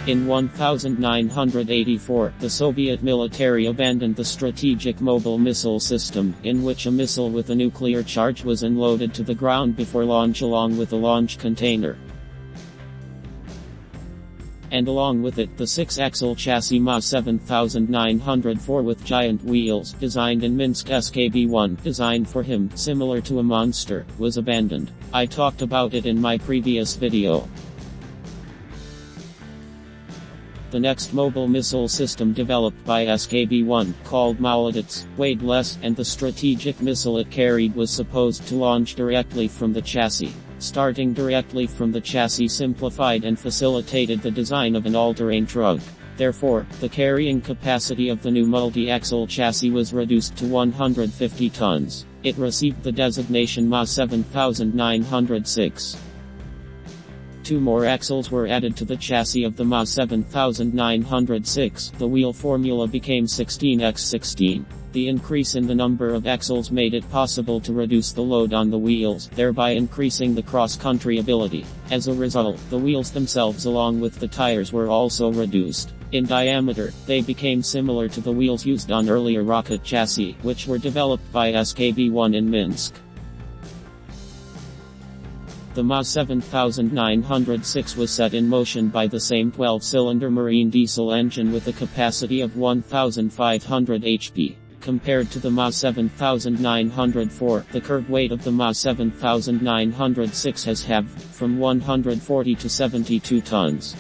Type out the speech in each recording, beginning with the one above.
In 1984, the Soviet military abandoned the strategic mobile missile system, in which a missile with a nuclear charge was unloaded to the ground before launch along with a launch container. And along with it, the 6-axle chassis Ma 7904 with giant wheels, designed in Minsk SKB-1, designed for him, similar to a monster, was abandoned. I talked about it in my previous video. The next mobile missile system developed by SKB-1, called Molodets, weighed less, and the strategic missile it carried was supposed to launch directly from the chassis. Starting directly from the chassis simplified and facilitated the design of an all-terrain truck. Therefore, the carrying capacity of the new multi-axle chassis was reduced to 150 tons. It received the designation Ma 7906. 2 more axles were added to the chassis of the Ma 7906. The wheel formula became 16x16. The increase in the number of axles made it possible to reduce the load on the wheels, thereby increasing the cross-country ability. As a result, the wheels themselves along with the tires were also reduced. In diameter, they became similar to the wheels used on earlier rocket chassis, which were developed by SKB-1 in Minsk. The Ma 7906 was set in motion by the same 12-cylinder marine diesel engine with a capacity of 1,500 HP. Compared to the Ma 7904, the curb weight of the Ma 7906 has halved, from 140 to 72 tons.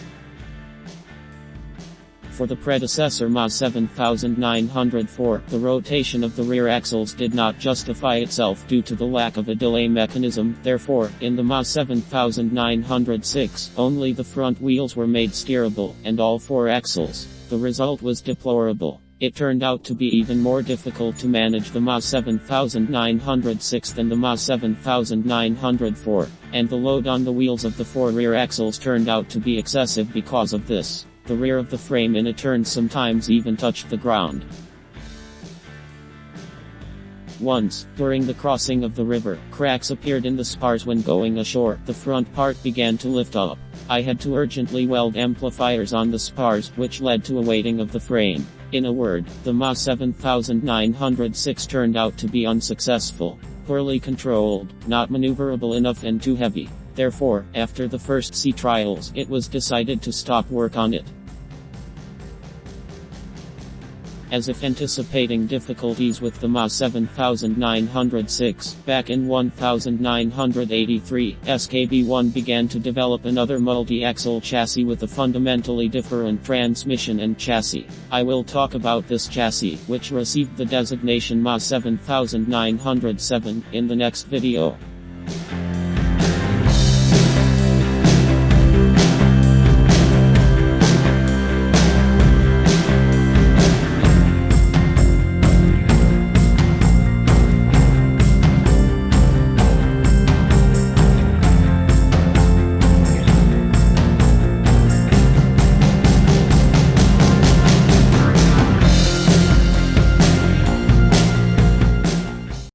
For the predecessor Ma 7904, the rotation of the rear axles did not justify itself due to the lack of a delay mechanism. Therefore, in the Ma 7906, only the front wheels were made steerable, and all 4 axles. The result was deplorable. It turned out to be even more difficult to manage the Ma 7906 than the Ma 7904, and the load on the wheels of the 4 rear axles turned out to be excessive because of this. The rear of the frame in a turn sometimes even touched the ground. Once, during the crossing of the river, cracks appeared in the spars when going ashore. The front part began to lift up. I had to urgently weld amplifiers on the spars, which led to a weighting of the frame. In a word, the Ma 7906 turned out to be unsuccessful. Poorly controlled, not maneuverable enough and too heavy. Therefore, after the first sea trials, it was decided to stop work on it. As if anticipating difficulties with the Ma 7906, back in 1983, SKB-1 began to develop another multi-axle chassis with a fundamentally different transmission and chassis. I will talk about this chassis, which received the designation Ma 7907, in the next video.